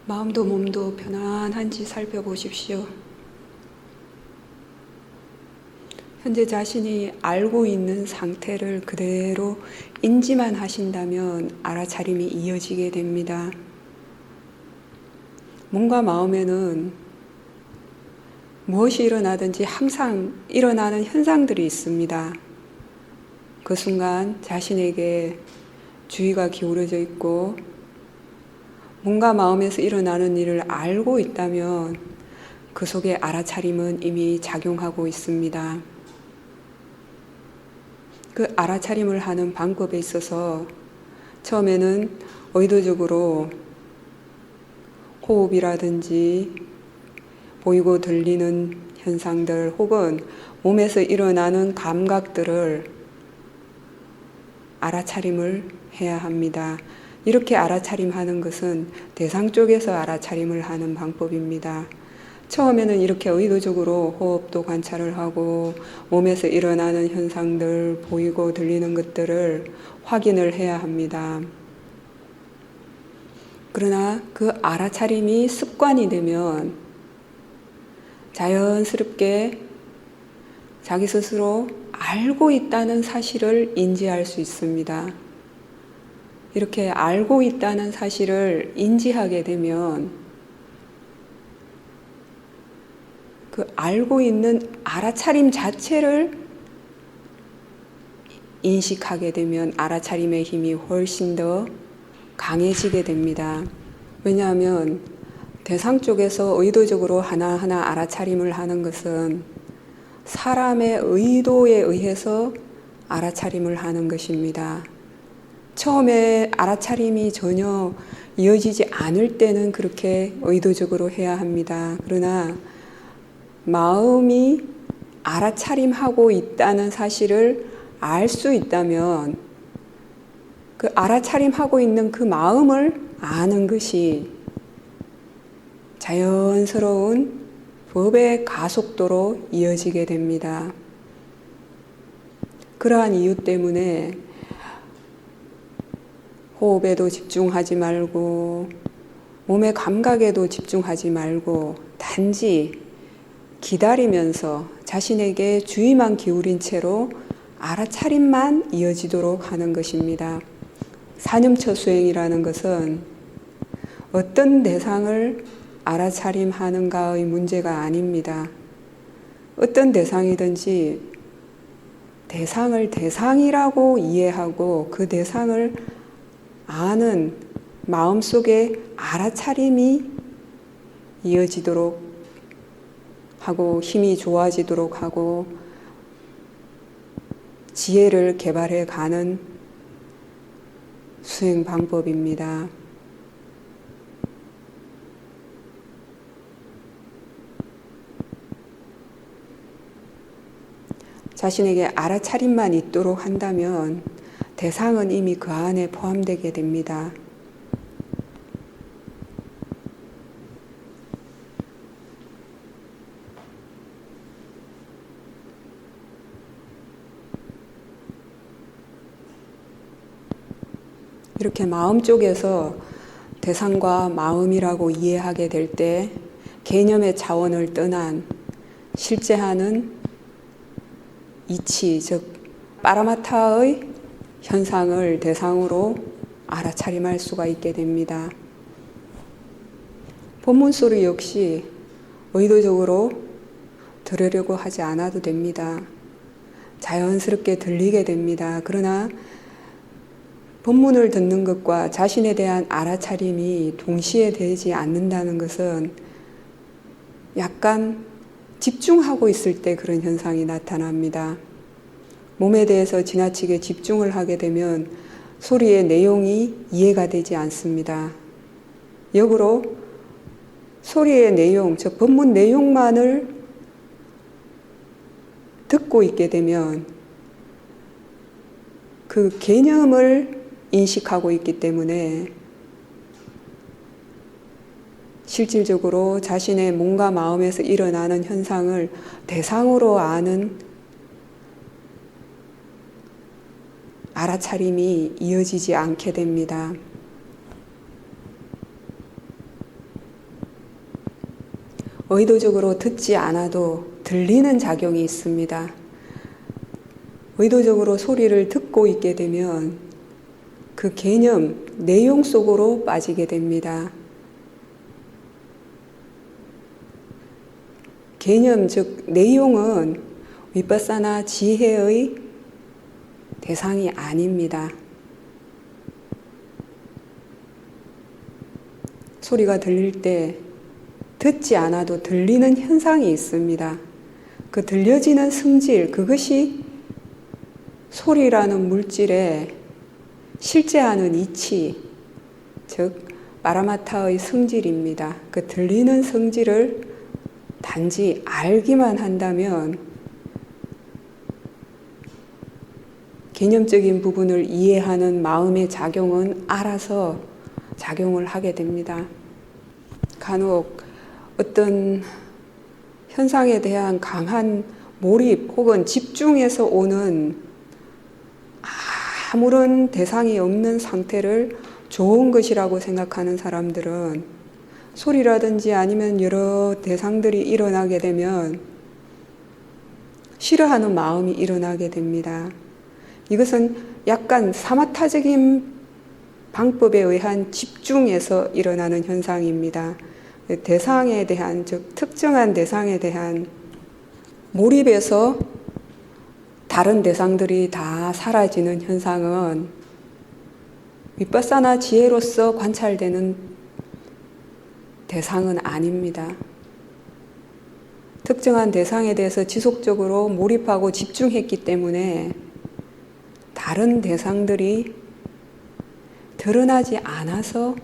마음도 몸도 편안한지 살펴보십시오. 현재 자신이 알고 있는 상태를 그대로 인지만 하신다면 알아차림이 이어지게 됩니다. 몸과 마음에는 무엇이 일어나든지 항상 일어나는 현상들이 있습니다. 그 순간 자신에게 주의가 기울어져 있고 몸과 마음에서 일어나는 일을 알고 있다면 그 속에 알아차림은 이미 작용하고 있습니다. 그 알아차림을 하는 방법에 있어서 처음에는 의도적으로 호흡이라든지 보이고 들리는 현상들 혹은 몸에서 일어나는 감각들을 알아차림을 해야 합니다. 이렇게 알아차림하는 것은 대상 쪽에서 알아차림을 하는 방법입니다. 처음에는 이렇게 의도적으로 호흡도 관찰을 하고 몸에서 일어나는 현상들, 보이고 들리는 것들을 확인을 해야 합니다. 그러나 그 알아차림이 습관이 되면 자연스럽게 자기 스스로 알고 있다는 사실을 인지할 수 있습니다. 이렇게 알고 있다는 사실을 인지하게 되면 그 알고 있는 알아차림 자체를 인식하게 되면 알아차림의 힘이 훨씬 더 강해지게 됩니다. 왜냐하면 대상 쪽에서 의도적으로 하나하나 알아차림을 하는 것은 사람의 의도에 의해서 알아차림을 하는 것입니다. 처음에 알아차림이 전혀 이어지지 않을 때는 그렇게 의도적으로 해야 합니다. 그러나 마음이 알아차림하고 있다는 사실을 알 수 있다면 그 알아차림하고 있는 그 마음을 아는 것이 자연스러운 법의 가속도로 이어지게 됩니다. 그러한 이유 때문에 호흡에도 집중하지 말고 몸의 감각에도 집중하지 말고 단지 기다리면서 자신에게 주의만 기울인 채로 알아차림만 이어지도록 하는 것입니다. 사념처 수행이라는 것은 어떤 대상을 알아차림하는가의 문제가 아닙니다. 어떤 대상이든지 대상을 대상이라고 이해하고 그 대상을 아는 마음속에 알아차림이 이어지도록 하고 힘이 좋아지도록 하고 지혜를 개발해 가는 수행 방법입니다. 자신에게 알아차림만 있도록 한다면 대상은 이미 그 안에 포함되게 됩니다. 이렇게 마음 쪽에서 대상과 마음이라고 이해하게 될 때 개념의 차원을 떠난 실제하는 이치, 즉 파라마타의 현상을 대상으로 알아차림할 수가 있게 됩니다. 본문 소리 역시 의도적으로 들으려고 하지 않아도 됩니다. 자연스럽게 들리게 됩니다. 그러나 본문을 듣는 것과 자신에 대한 알아차림이 동시에 되지 않는다는 것은 약간 집중하고 있을 때 그런 현상이 나타납니다. 몸에 대해서 지나치게 집중을 하게 되면 소리의 내용이 이해가 되지 않습니다. 역으로 소리의 내용, 즉 본문 내용만을 듣고 있게 되면 그 개념을 인식하고 있기 때문에 실질적으로 자신의 몸과 마음에서 일어나는 현상을 대상으로 아는 알아차림이 이어지지 않게 됩니다. 의도적으로 듣지 않아도 들리는 작용이 있습니다. 의도적으로 소리를 듣고 있게 되면 그 개념, 내용 속으로 빠지게 됩니다. 개념, 즉 내용은 위파사나 지혜의 대상이 아닙니다. 소리가 들릴 때 듣지 않아도 들리는 현상이 있습니다. 그 들려지는 성질, 그것이 소리라는 물질의 실제하는 이치, 즉 파라마타의 성질입니다. 그 들리는 성질을 단지 알기만 한다면 개념적인 부분을 이해하는 마음의 작용은 알아서 작용을 하게 됩니다. 간혹 어떤 현상에 대한 강한 몰입 혹은 집중해서 오는 아무런 대상이 없는 상태를 좋은 것이라고 생각하는 사람들은 소리라든지 아니면 여러 대상들이 일어나게 되면 싫어하는 마음이 일어나게 됩니다. 이것은 약간 사마타적인 방법에 의한 집중에서 일어나는 현상입니다. 대상에 대한, 즉 특정한 대상에 대한 몰입에서 다른 대상들이 다 사라지는 현상은 위파사나 지혜로서 관찰되는 대상은 아닙니다. 특정한 대상에 대해서 지속적으로 몰입하고 집중했기 때문에 다른 대상들이 드러나지 않아서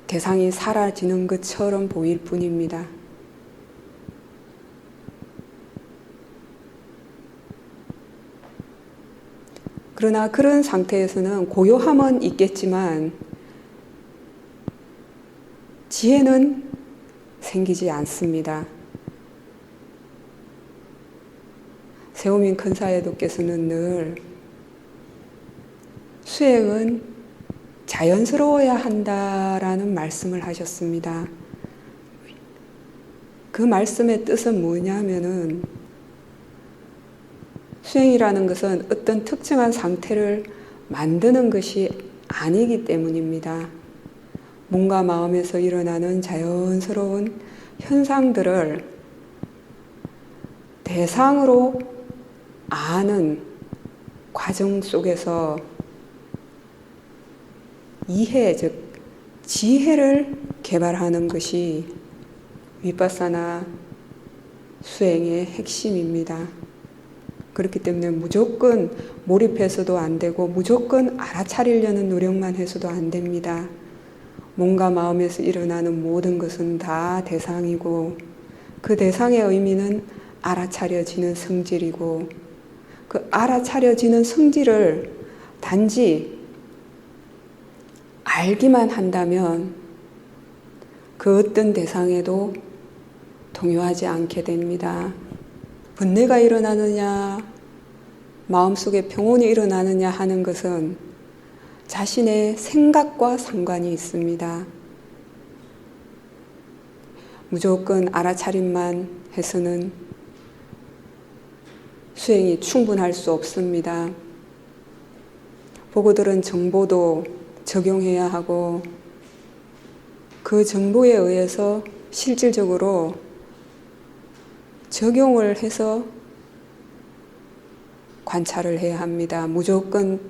대상이 사라지는 것처럼 보일 뿐입니다. 그러나 그런 상태에서는 고요함은 있겠지만 지혜는 생기지 않습니다. 세오민 큰사에도께서는 늘 수행은 자연스러워야 한다라는 말씀을 하셨습니다. 그 말씀의 뜻은 뭐냐면은 수행이라는 것은 어떤 특정한 상태를 만드는 것이 아니기 때문입니다. 몸과 마음에서 일어나는 자연스러운 현상들을 대상으로 아는 과정 속에서 이해, 즉 지혜를 개발하는 것이 위파사나 수행의 핵심입니다. 그렇기 때문에 무조건 몰입해서도 안 되고 무조건 알아차리려는 노력만 해서도 안 됩니다. 몸과 마음에서 일어나는 모든 것은 다 대상이고 그 대상의 의미는 알아차려지는 성질이고 그 알아차려지는 성질을 단지 알기만 한다면 그 어떤 대상에도 동요하지 않게 됩니다. 번뇌가 일어나느냐, 마음속에 평온이 일어나느냐 하는 것은 자신의 생각과 상관이 있습니다. 무조건 알아차림만 해서는 수행이 충분할 수 없습니다. 보고 들은 정보도 적용해야 하고 그 정보에 의해서 실질적으로 적용을 해서 관찰을 해야 합니다. 무조건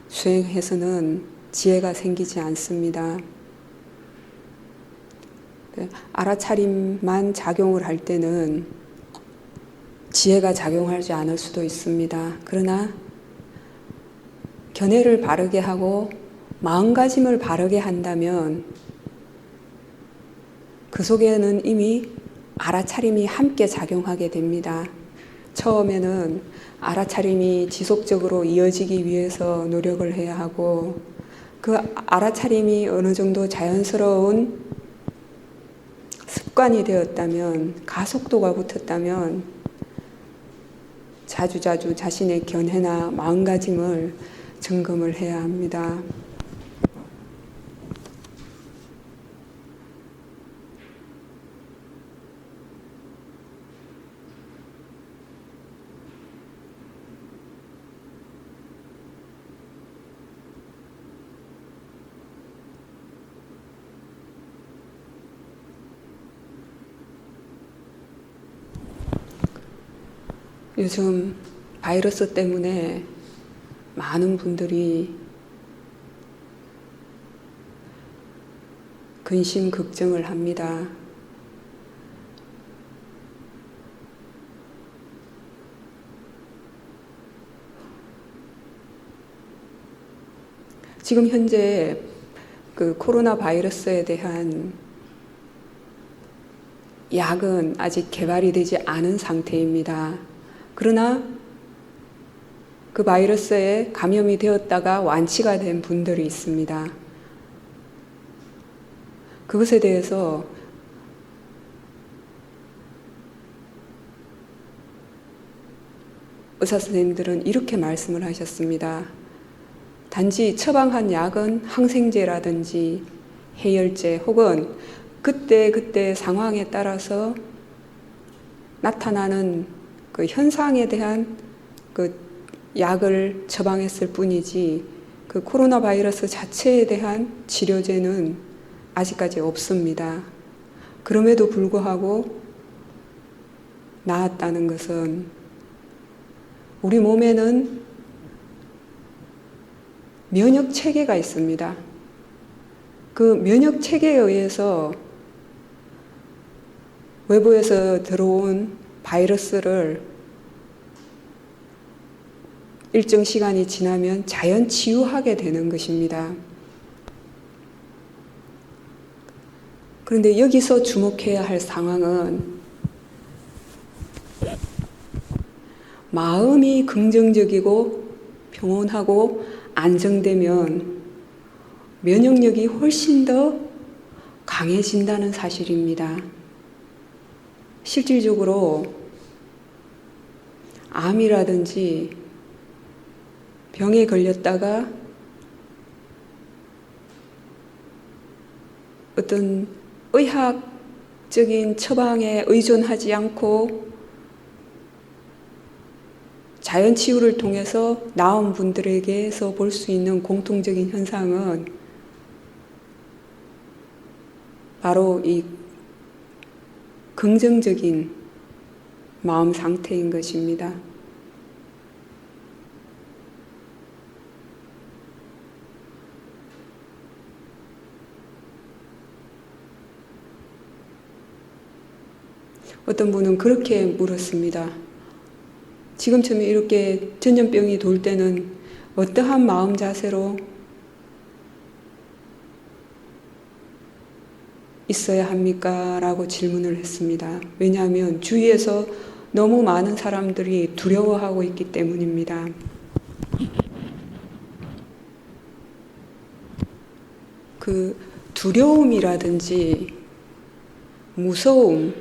수행해서는 지혜가 생기지 않습니다. 알아차림만 작용을 할 때는 지혜가 작용하지 않을 수도 있습니다. 그러나 견해를 바르게 하고 마음가짐을 바르게 한다면 그 속에는 이미 알아차림이 함께 작용하게 됩니다. 처음에는 알아차림이 지속적으로 이어지기 위해서 노력을 해야 하고 그 알아차림이 어느 정도 자연스러운 습관이 되었다면 가속도가 붙었다면 자주자주 자신의 견해나 마음가짐을 점검을 해야 합니다. 요즘 바이러스 때문에 많은 분들이 근심 걱정을 합니다. 지금 현재 그 코로나 바이러스에 대한 약은 아직 개발이 되지 않은 상태입니다. 그러나 그 바이러스에 감염이 되었다가 완치가 된 분들이 있습니다. 그것에 대해서 의사 선생님들은 이렇게 말씀을 하셨습니다. 단지 처방한 약은 항생제라든지 해열제 혹은 그때 상황에 따라서 나타나는 그 현상에 대한 그 약을 처방했을 뿐이지 그 코로나 바이러스 자체에 대한 치료제는 아직까지 없습니다. 그럼에도 불구하고 나았다는 것은 우리 몸에는 면역 체계가 있습니다. 그 면역 체계에 의해서 외부에서 들어온 바이러스를 일정 시간이 지나면 자연 치유하게 되는 것입니다. 그런데 여기서 주목해야 할 상황은 마음이 긍정적이고 평온하고 안정되면 면역력이 훨씬 더 강해진다는 사실입니다. 실질적으로 암이라든지 병에 걸렸다가 어떤 의학적인 처방에 의존하지 않고 자연치유를 통해서 나은 분들에게서 볼 수 있는 공통적인 현상은 바로 이 긍정적인 마음 상태인 것입니다. 어떤 분은 그렇게 물었습니다. 지금처럼 이렇게 전염병이 돌 때는 어떠한 마음 자세로 있어야 합니까? 라고 질문을 했습니다. 왜냐하면 주위에서 너무 많은 사람들이 두려워하고 있기 때문입니다. 그 두려움이라든지 무서움,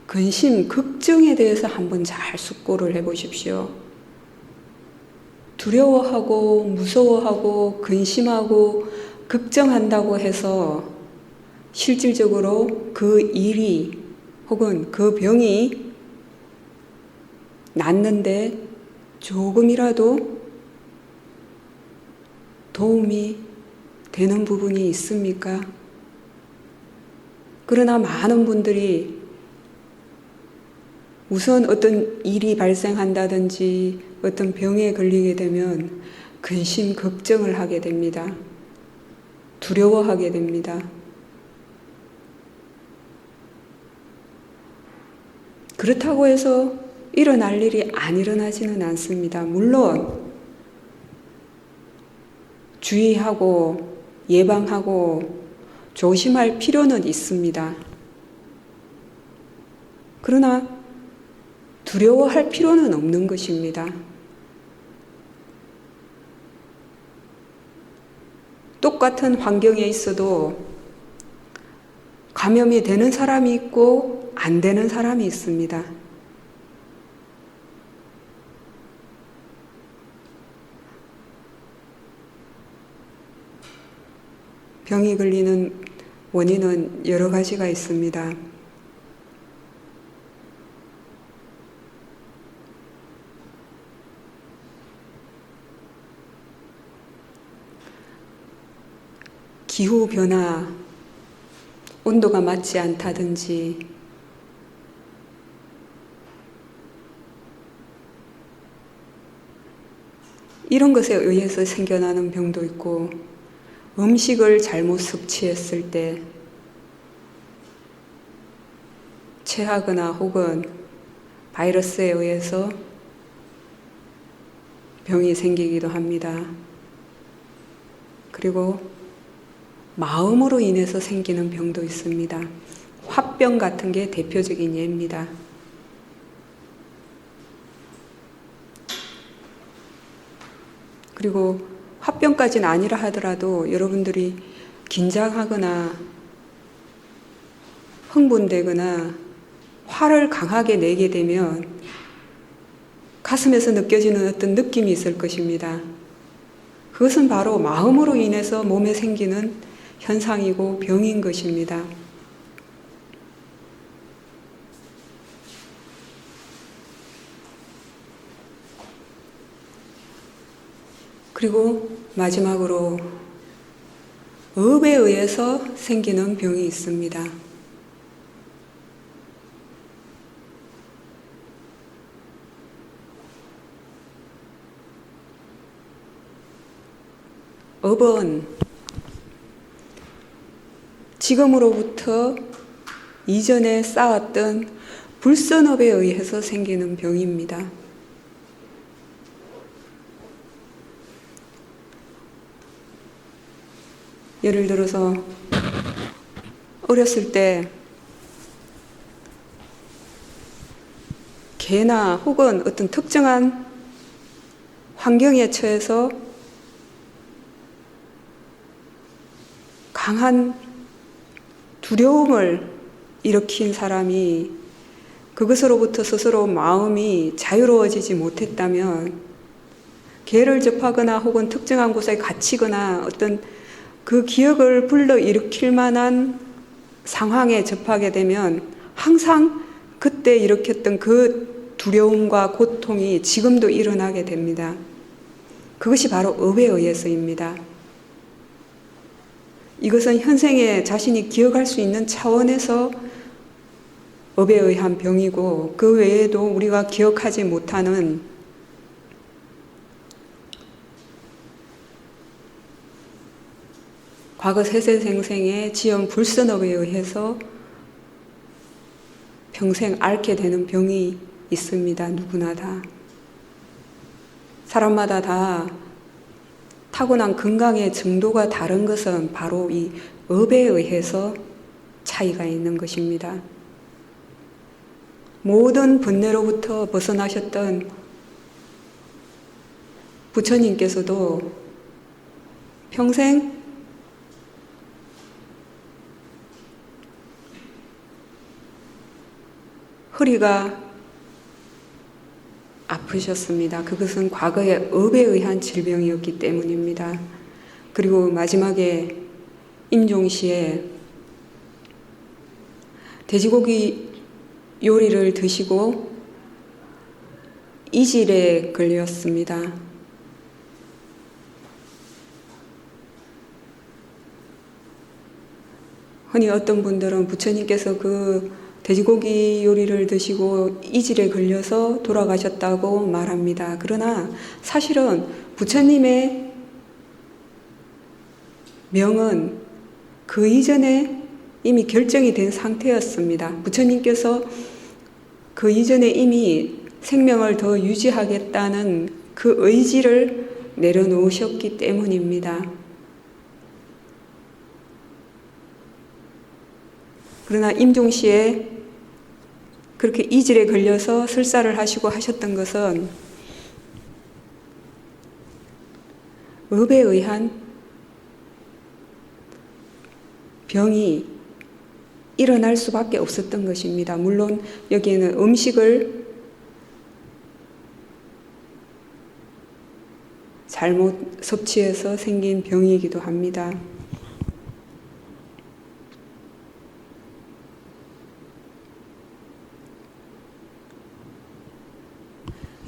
근심, 걱정에 대해서 한번 잘 숙고를 해보십시오. 두려워하고 무서워하고 근심하고 걱정한다고 해서 실질적으로 그 일이 혹은 그 병이 낫는데 조금이라도 도움이 되는 부분이 있습니까? 그러나 많은 분들이 우선 어떤 일이 발생한다든지 어떤 병에 걸리게 되면 근심, 걱정을 하게 됩니다. 두려워하게 됩니다. 그렇다고 해서 일어날 일이 안 일어나지는 않습니다. 물론 주의하고 예방하고 조심할 필요는 있습니다. 그러나 두려워할 필요는 없는 것입니다. 똑같은 환경에 있어도 감염이 되는 사람이 있고 안 되는 사람이 있습니다. 병이 걸리는 원인은 여러 가지가 있습니다. 기후 변화, 온도가 맞지 않다든지, 이런 것에 의해서 생겨나는 병도 있고, 음식을 잘못 섭취했을 때 체하거나 혹은 바이러스에 의해서 병이 생기기도 합니다. 그리고 마음으로 인해서 생기는 병도 있습니다. 화병 같은 게 대표적인 예입니다. 그리고 화병까지는 아니라 하더라도 여러분들이 긴장하거나 흥분되거나 화를 강하게 내게 되면 가슴에서 느껴지는 어떤 느낌이 있을 것입니다. 그것은 바로 마음으로 인해서 몸에 생기는 현상이고 병인 것입니다. 그리고 마지막으로 업에 의해서 생기는 병이 있습니다. 업은 지금으로부터 이전에 쌓았던 불선업에 의해서 생기는 병입니다. 예를 들어서 어렸을 때 개나 혹은 어떤 특정한 환경에 처해서 강한 두려움을 일으킨 사람이 그것으로부터 스스로 마음이 자유로워지지 못했다면 개를 접하거나 혹은 특정한 곳에 갇히거나 어떤 그 기억을 불러일으킬 만한 상황에 접하게 되면 항상 그때 일으켰던 그 두려움과 고통이 지금도 일어나게 됩니다. 그것이 바로 업에 의해서입니다. 이것은 현생에 자신이 기억할 수 있는 차원에서 업에 의한 병이고, 그 외에도 우리가 기억하지 못하는 과거 세세생생의 지은 불선업에 의해서 평생 앓게 되는 병이 있습니다. 누구나 다. 사람마다 다 타고난 건강의 정도가 다른 것은 바로 이 업에 의해서 차이가 있는 것입니다. 모든 번뇌로부터 벗어나셨던 부처님께서도 평생 허리가 아프셨습니다. 그것은 과거의 업에 의한 질병이었기 때문입니다. 그리고 마지막에 임종시에 돼지고기 요리를 드시고 이질에 걸렸습니다. 흔히 어떤 분들은 부처님께서 그 돼지고기 요리를 드시고 이질에 걸려서 돌아가셨다고 말합니다. 그러나 사실은 부처님의 명은 그 이전에 이미 결정이 된 상태였습니다. 부처님께서 그 이전에 이미 생명을 더 유지하겠다는 그 의지를 내려놓으셨기 때문입니다. 그러나 임종시에 그렇게 이질에 걸려서 설사를 하시고 하셨던 것은 업에 의한 병이 일어날 수밖에 없었던 것입니다. 물론 여기에는 음식을 잘못 섭취해서 생긴 병이기도 합니다.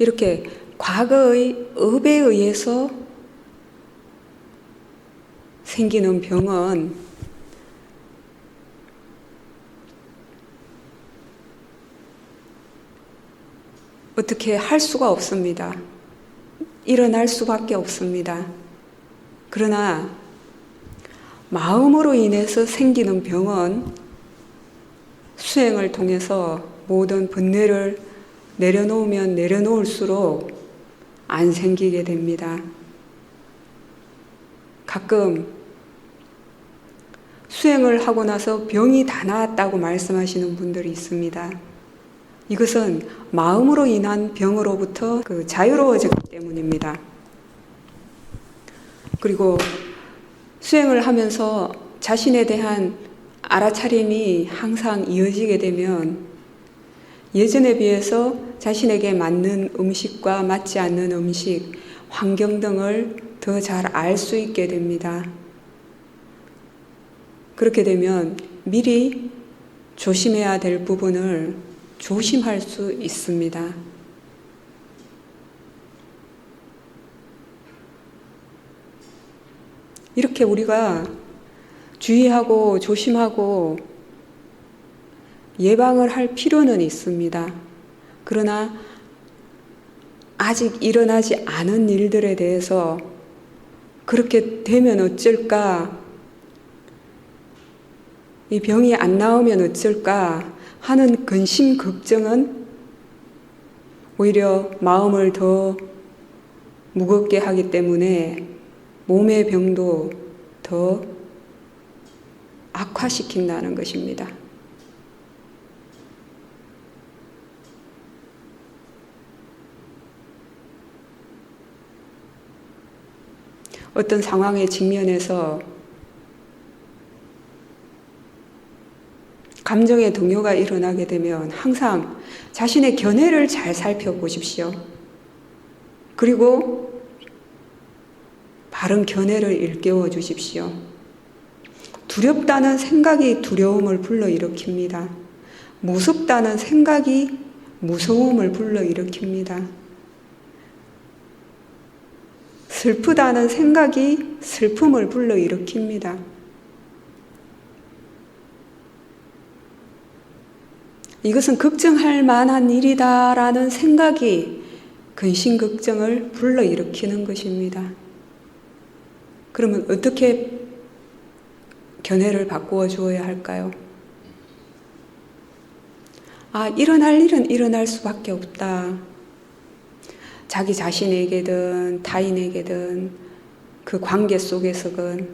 이렇게 과거의 업에 의해서 생기는 병은 어떻게 할 수가 없습니다. 일어날 수밖에 없습니다. 그러나 마음으로 인해서 생기는 병은 수행을 통해서 모든 번뇌를 내려놓으면 내려놓을수록 안 생기게 됩니다. 가끔 수행을 하고 나서 병이 다 나았다고 말씀하시는 분들이 있습니다. 이것은 마음으로 인한 병으로부터 자유로워졌기 때문입니다. 그리고 수행을 하면서 자신에 대한 알아차림이 항상 이어지게 되면 예전에 비해서 자신에게 맞는 음식과 맞지 않는 음식, 환경 등을 더 잘 알 수 있게 됩니다. 그렇게 되면 미리 조심해야 될 부분을 조심할 수 있습니다. 이렇게 우리가 주의하고 조심하고 예방을 할 필요는 있습니다. 그러나 아직 일어나지 않은 일들에 대해서 그렇게 되면 어쩔까, 이 병이 안 나오면 어쩔까 하는 근심 걱정은 오히려 마음을 더 무겁게 하기 때문에 몸의 병도 더 악화시킨다는 것입니다. 어떤 상황에 직면해서 감정의 동요가 일어나게 되면 항상 자신의 견해를 잘 살펴보십시오. 그리고 바른 견해를 일깨워 주십시오. 두렵다는 생각이 두려움을 불러일으킵니다. 무섭다는 생각이 무서움을 불러일으킵니다. 슬프다는 생각이 슬픔을 불러일으킵니다. 이것은 걱정할 만한 일이다라는 생각이 근심 걱정을 불러일으키는 것입니다. 그러면 어떻게 견해를 바꾸어 주어야 할까요? 일어날 일은 일어날 수밖에 없다. 자기 자신에게든 타인에게든 그 관계 속에서건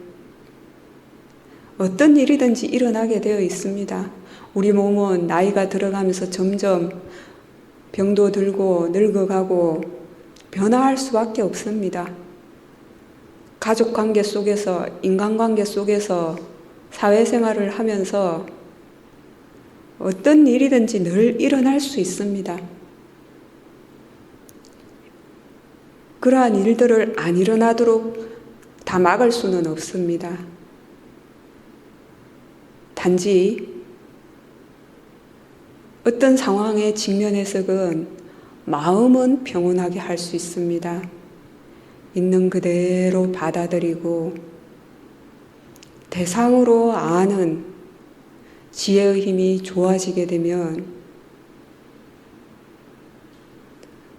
어떤 일이든지 일어나게 되어 있습니다. 우리 몸은 나이가 들어가면서 점점 병도 들고 늙어가고 변화할 수밖에 없습니다. 가족관계 속에서, 인간관계 속에서 사회생활을 하면서 어떤 일이든지 늘 일어날 수 있습니다. 그러한 일들을 안 일어나도록 다 막을 수는 없습니다. 단지 어떤 상황에 직면해서건 마음은 평온하게 할 수 있습니다. 있는 그대로 받아들이고 대상으로 아는 지혜의 힘이 좋아지게 되면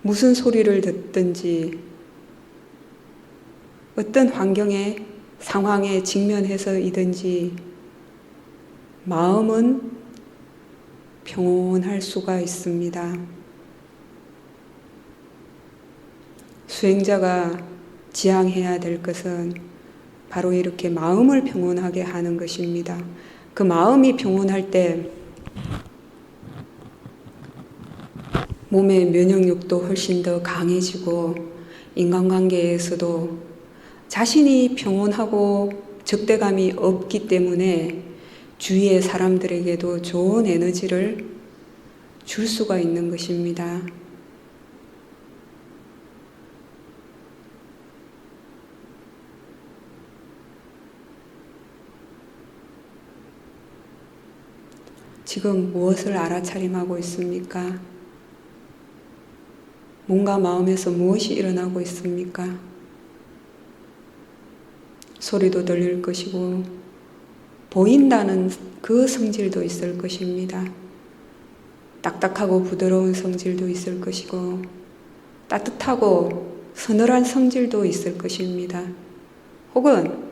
무슨 소리를 듣든지 어떤 환경에 상황에 직면해서이든지 마음은 평온할 수가 있습니다. 수행자가 지향해야 될 것은 바로 이렇게 마음을 평온하게 하는 것입니다. 그 마음이 평온할 때 몸의 면역력도 훨씬 더 강해지고 인간관계에서도 자신이 평온하고 적대감이 없기 때문에 주위의 사람들에게도 좋은 에너지를 줄 수가 있는 것입니다. 지금 무엇을 알아차림하고 있습니까? 뭔가 마음에서 무엇이 일어나고 있습니까? 소리도 들릴 것이고 보인다는 그 성질도 있을 것입니다. 딱딱하고 부드러운 성질도 있을 것이고 따뜻하고 서늘한 성질도 있을 것입니다. 혹은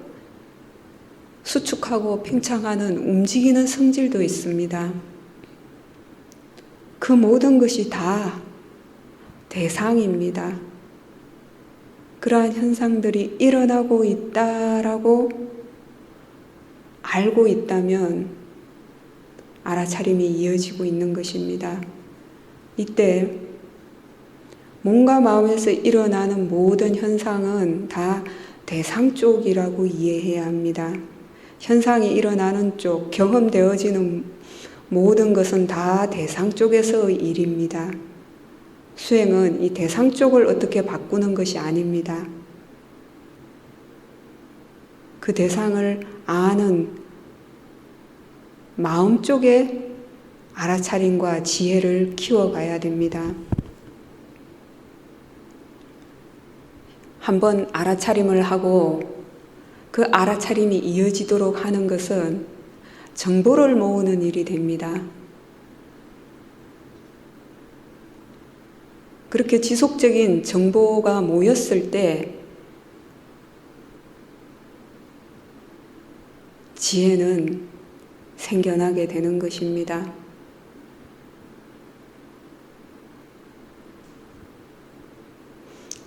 수축하고 팽창하는 움직이는 성질도 있습니다. 그 모든 것이 다 대상입니다. 그러한 현상들이 일어나고 있다라고 알고 있다면 알아차림이 이어지고 있는 것입니다. 이때 몸과 마음에서 일어나는 모든 현상은 다 대상 쪽이라고 이해해야 합니다. 현상이 일어나는 쪽, 경험되어지는 모든 것은 다 대상 쪽에서의 일입니다. 수행은 이 대상 쪽을 어떻게 바꾸는 것이 아닙니다. 그 대상을 아는 마음 쪽에 알아차림과 지혜를 키워가야 됩니다. 한번 알아차림을 하고 그 알아차림이 이어지도록 하는 것은 정보를 모으는 일이 됩니다. 그렇게 지속적인 정보가 모였을 때 지혜는 생겨나게 되는 것입니다.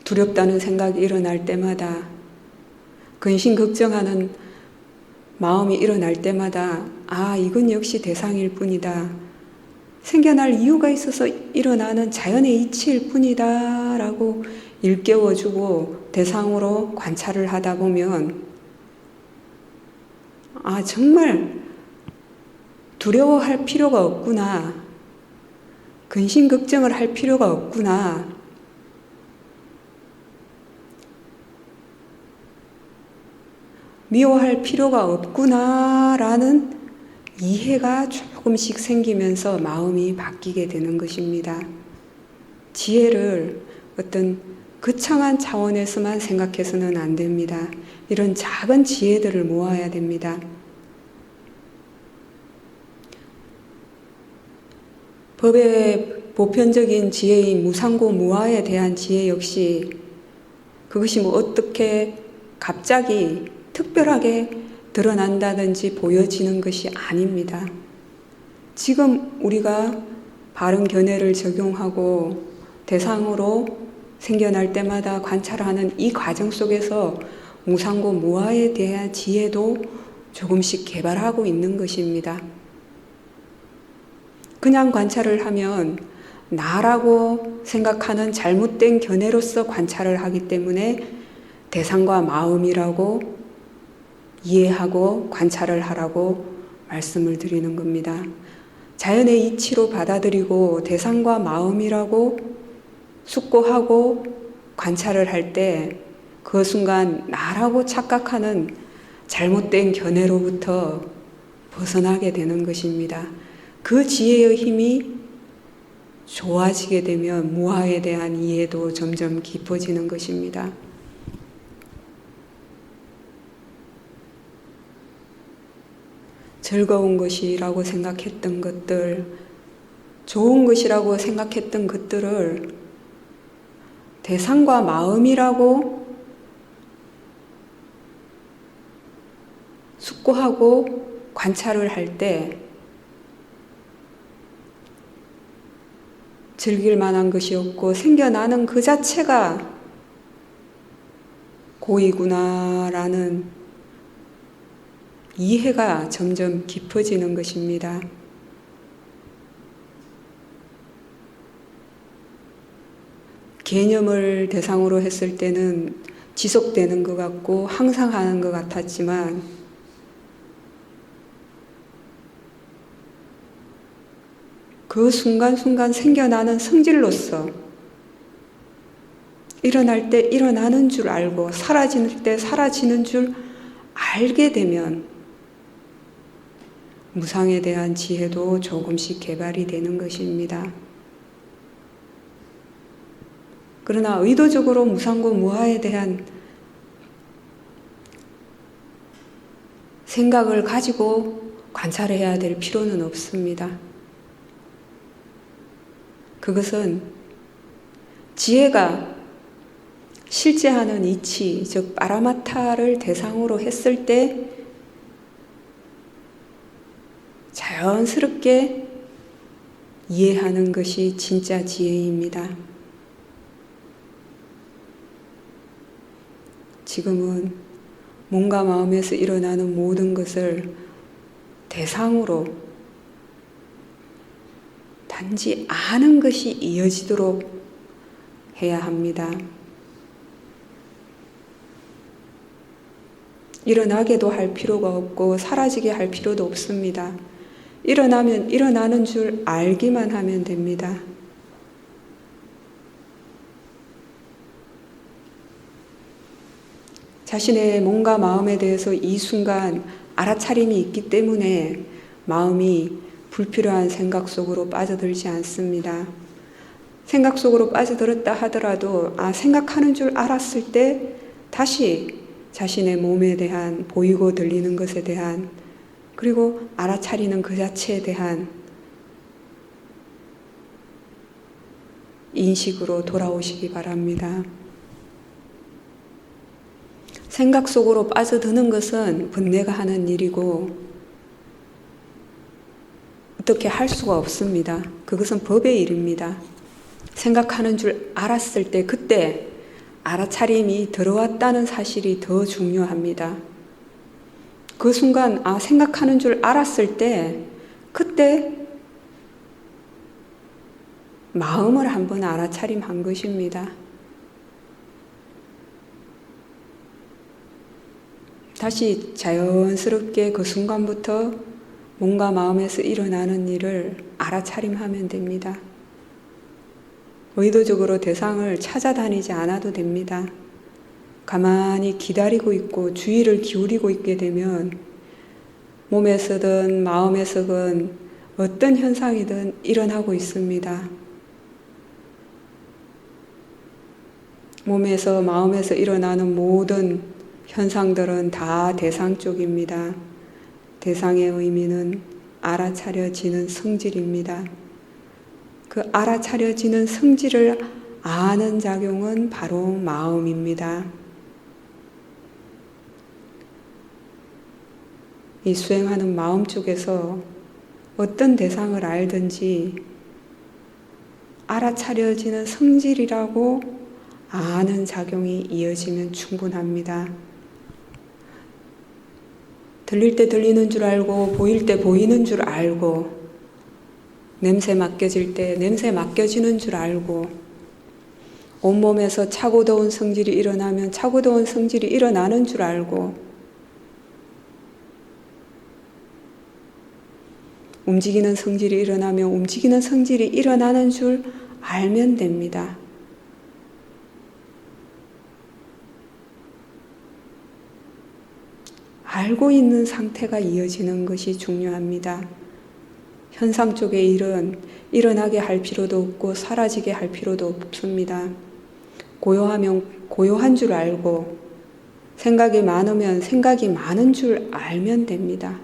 두렵다는 생각이 일어날 때마다, 근심 걱정하는 마음이 일어날 때마다 이건 역시 대상일 뿐이다. 생겨날 이유가 있어서 일어나는 자연의 이치일 뿐이다 라고 일깨워주고 대상으로 관찰을 하다 보면 정말 두려워할 필요가 없구나. 근심 걱정을 할 필요가 없구나. 미워할 필요가 없구나라는 이해가 조금씩 생기면서 마음이 바뀌게 되는 것입니다. 지혜를 어떤 거창한 차원에서만 생각해서는 안 됩니다. 이런 작은 지혜들을 모아야 됩니다. 법의 보편적인 지혜인 무상고 무아에 대한 지혜 역시 그것이 어떻게 갑자기 특별하게 드러난다든지 보여지는 것이 아닙니다. 지금 우리가 바른 견해를 적용하고 대상으로 생겨날 때마다 관찰하는 이 과정 속에서 무상고 무아에 대한 지혜도 조금씩 개발하고 있는 것입니다. 그냥 관찰을 하면 나라고 생각하는 잘못된 견해로서 관찰을 하기 때문에 대상과 마음이라고 이해하고 관찰을 하라고 말씀을 드리는 겁니다. 자연의 이치로 받아들이고 대상과 마음이라고 숙고하고 관찰을 할 때 그 순간 나라고 착각하는 잘못된 견해로부터 벗어나게 되는 것입니다. 그 지혜의 힘이 좋아지게 되면 무아에 대한 이해도 점점 깊어지는 것입니다. 즐거운 것이라고 생각했던 것들, 좋은 것이라고 생각했던 것들을 대상과 마음이라고 숙고하고 관찰을 할 때 즐길 만한 것이 없고 생겨나는 그 자체가 고의구나라는 이해가 점점 깊어지는 것입니다. 개념을 대상으로 했을 때는 지속되는 것 같고 항상 하는 것 같았지만 그 순간순간 생겨나는 성질로서 일어날 때 일어나는 줄 알고 사라질 때 사라지는 줄 알게 되면 무상에 대한 지혜도 조금씩 개발이 되는 것입니다. 그러나 의도적으로 무상고 무아에 대한 생각을 가지고 관찰해야 될 필요는 없습니다. 그것은 지혜가 실제 하는 이치, 즉 파라마타를 대상으로 했을 때 자연스럽게 이해하는 것이 진짜 지혜입니다. 지금은 몸과 마음에서 일어나는 모든 것을 대상으로 단지 아는 것이 이어지도록 해야 합니다. 일어나게도 할 필요가 없고 사라지게 할 필요도 없습니다. 일어나면 일어나는 줄 알기만 하면 됩니다. 자신의 몸과 마음에 대해서 이 순간 알아차림이 있기 때문에 마음이 불필요한 생각 속으로 빠져들지 않습니다. 생각 속으로 빠져들었다 하더라도 생각하는 줄 알았을 때 다시 자신의 몸에 대한 보이고 들리는 것에 대한 그리고 알아차리는 그 자체에 대한 인식으로 돌아오시기 바랍니다. 생각 속으로 빠져드는 것은 번뇌가 하는 일이고 어떻게 할 수가 없습니다. 그것은 법의 일입니다. 생각하는 줄 알았을 때 그때 알아차림이 들어왔다는 사실이 더 중요합니다. 그 순간 생각하는 줄 알았을 때 그때 마음을 한번 알아차림한 것입니다. 다시 자연스럽게 그 순간부터 몸과 마음에서 일어나는 일을 알아차림하면 됩니다. 의도적으로 대상을 찾아다니지 않아도 됩니다. 가만히 기다리고 있고 주의를 기울이고 있게 되면 몸에서든 마음에서든 어떤 현상이든 일어나고 있습니다. 몸에서 마음에서 일어나는 모든 현상들은 다 대상 쪽입니다. 대상의 의미는 알아차려지는 성질입니다. 그 알아차려지는 성질을 아는 작용은 바로 마음입니다. 이 수행하는 마음 쪽에서 어떤 대상을 알든지 알아차려지는 성질이라고 아는 작용이 이어지면 충분합니다. 들릴 때 들리는 줄 알고 보일 때 보이는 줄 알고 냄새 맡겨질 때 냄새 맡겨지는 줄 알고 온몸에서 차고 더운 성질이 일어나면 차고 더운 성질이 일어나는 줄 알고 움직이는 성질이 일어나면 움직이는 성질이 일어나는 줄 알면 됩니다. 알고 있는 상태가 이어지는 것이 중요합니다. 현상 쪽의 일은 일어나게 할 필요도 없고 사라지게 할 필요도 없습니다. 고요하면 고요한 줄 알고 생각이 많으면 생각이 많은 줄 알면 됩니다.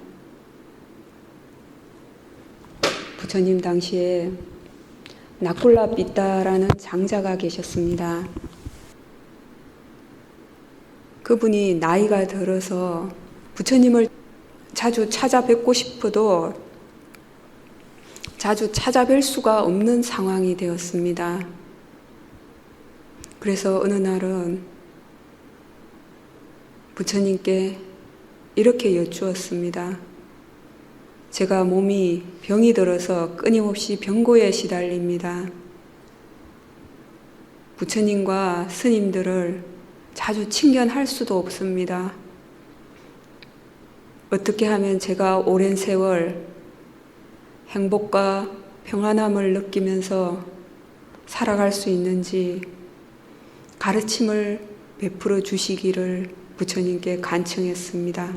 부처님 당시에 나쿨라 삐따라는 장자가 계셨습니다. 그분이 나이가 들어서 부처님을 자주 찾아뵙고 싶어도 자주 찾아뵐 수가 없는 상황이 되었습니다. 그래서 어느 날은 부처님께 이렇게 여쭈었습니다. 제가 몸이 병이 들어서 끊임없이 병고에 시달립니다. 부처님과 스님들을 자주 친견할 수도 없습니다. 어떻게 하면 제가 오랜 세월 행복과 평안함을 느끼면서 살아갈 수 있는지 가르침을 베풀어 주시기를 부처님께 간청했습니다.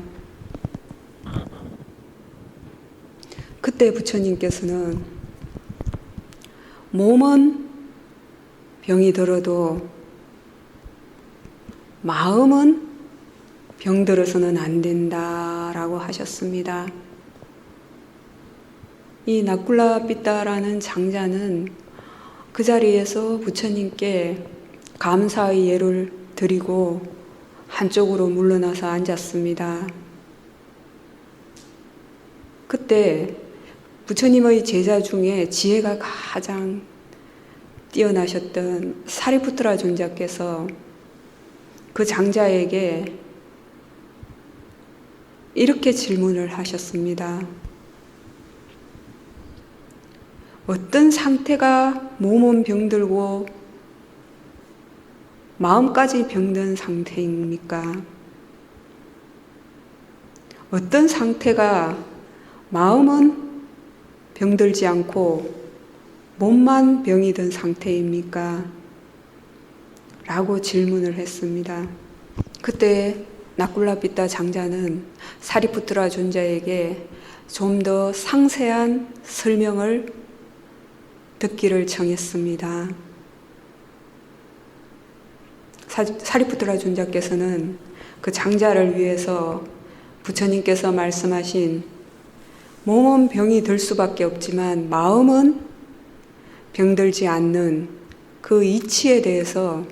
그때 부처님께서는 몸은 병이 들어도 마음은 병들어서는 안 된다라고 하셨습니다. 이 나쿨라삐따라는 장자는 그 자리에서 부처님께 감사의 예를 드리고 한쪽으로 물러나서 앉았습니다. 그때 부처님의 제자 중에 지혜가 가장 뛰어나셨던 사리푸트라 존자께서 그 장자에게 이렇게 질문을 하셨습니다. 어떤 상태가 몸은 병들고 마음까지 병든 상태입니까? 어떤 상태가 마음은 병들지 않고 몸만 병이 든 상태입니까? 라고 질문을 했습니다. 그때 나쿨라삐따 장자는 사리푸트라 존자에게 좀 더 상세한 설명을 듣기를 청했습니다. 사리푸트라 존자께서는 그 장자를 위해서 부처님께서 말씀하신 몸은 병이 들 수밖에 없지만 마음은 병들지 않는 그 이치에 대해서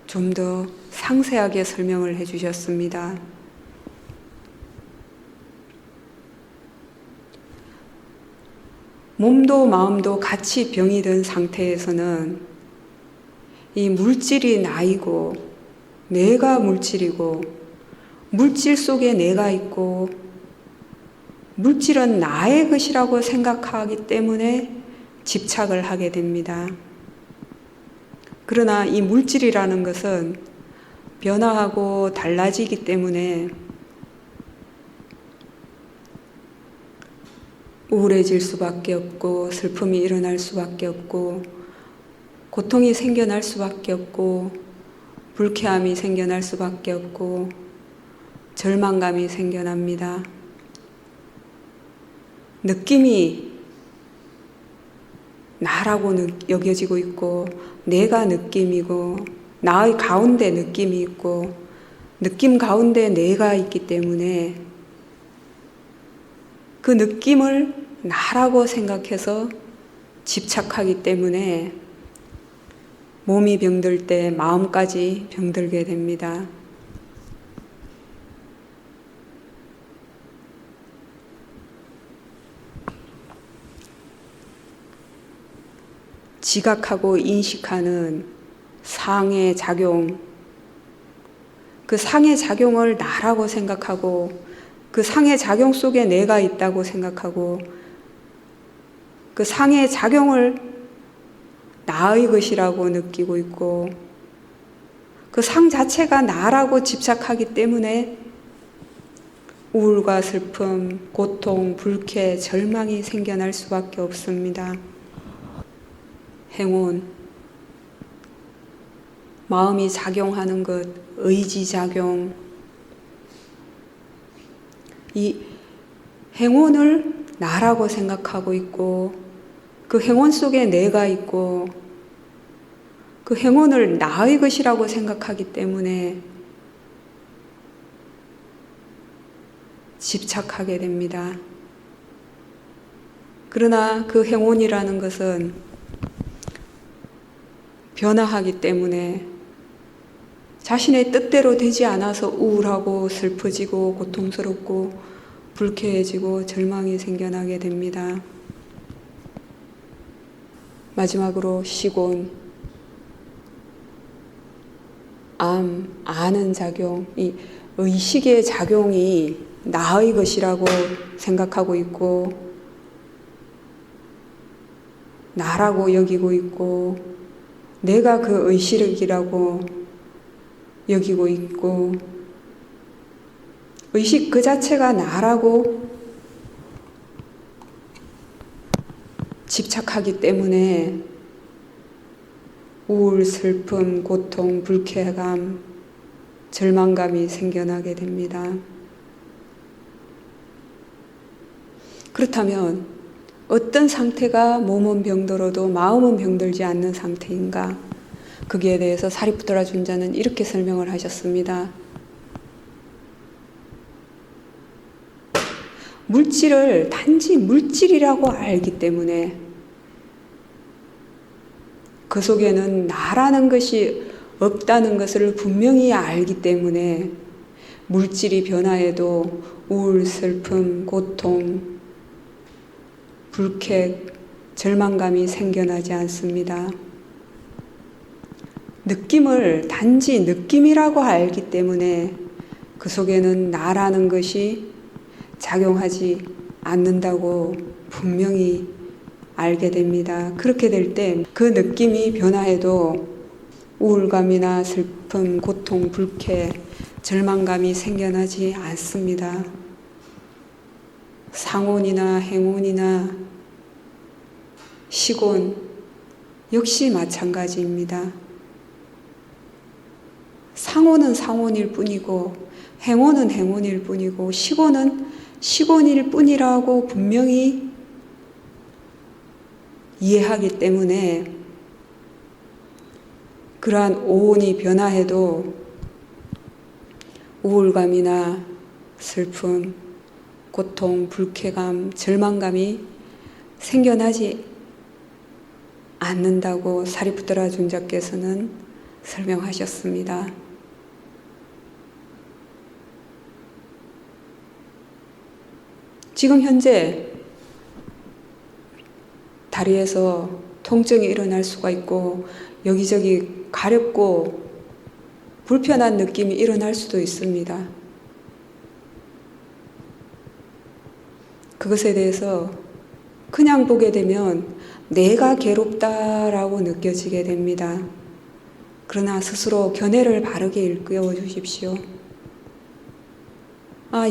좀 더 상세하게 설명을 해주셨습니다. 몸도 마음도 같이 병이 든 상태에서는 이 물질이 나이고 내가 물질이고 물질 속에 내가 있고 물질은 나의 것이라고 생각하기 때문에 집착을 하게 됩니다. 그러나 이 물질이라는 것은 변화하고 달라지기 때문에 우울해질 수밖에 없고 슬픔이 일어날 수밖에 없고 고통이 생겨날 수밖에 없고 불쾌함이 생겨날 수밖에 없고 절망감이 생겨납니다. 느낌이 나라고 여겨지고 있고 내가 느낌이고 나의 가운데 느낌이 있고 느낌 가운데 내가 있기 때문에 그 느낌을 나라고 생각해서 집착하기 때문에 몸이 병들 때 마음까지 병들게 됩니다. 지각하고 인식하는 상해 작용, 그 상해 작용을 나라고 생각하고 그 상해 작용 속에 내가 있다고 생각하고 그 상해 작용을 나의 것이라고 느끼고 있고 그 상 자체가 나라고 집착하기 때문에 우울과 슬픔, 고통, 불쾌, 절망이 생겨날 수밖에 없습니다. 행운, 마음이 작용하는 것, 의지작용, 이 행운을 나라고 생각하고 있고 그 행운 속에 내가 있고 그 행운을 나의 것이라고 생각하기 때문에 집착하게 됩니다. 그러나 그 행운이라는 것은 변화하기 때문에 자신의 뜻대로 되지 않아서 우울하고 슬퍼지고 고통스럽고 불쾌해지고 절망이 생겨나게 됩니다. 마지막으로 시곤, 아는 작용, 이 의식의 작용이 나의 것이라고 생각하고 있고 나라고 여기고 있고 내가 그 의식이라고 여기고 있고 의식 그 자체가 나라고 집착하기 때문에 우울, 슬픔, 고통, 불쾌감, 절망감이 생겨나게 됩니다. 그렇다면 어떤 상태가 몸은 병들어도 마음은 병들지 않는 상태인가? 거기에 대해서 사리푸트라 존자는 이렇게 설명을 하셨습니다. 물질을 단지 물질이라고 알기 때문에 그 속에는 나라는 것이 없다는 것을 분명히 알기 때문에 물질이 변화해도 우울, 슬픔, 고통, 불쾌, 절망감이 생겨나지 않습니다. 느낌을 단지 느낌이라고 알기 때문에 그 속에는 나라는 것이 작용하지 않는다고 분명히 알게 됩니다. 그렇게 될 때 그 느낌이 변화해도 우울감이나 슬픔, 고통, 불쾌, 절망감이 생겨나지 않습니다. 상온이나 행온이나 시곤 역시 마찬가지입니다. 상온은 상온일 뿐이고 행온은 행온일 뿐이고 시곤은 시곤일 뿐이라고 분명히 이해하기 때문에 그러한 오온이 변화해도 우울감이나 슬픔, 고통, 불쾌감, 절망감이 생겨나지 않는다고 사리푸트라 존자께서는 설명하셨습니다. 지금 현재 다리에서 통증이 일어날 수가 있고 여기저기 가렵고 불편한 느낌이 일어날 수도 있습니다. 그것에 대해서 그냥 보게 되면 내가 괴롭다라고 느껴지게 됩니다. 그러나 스스로 견해를 바르게 일깨워 주십시오.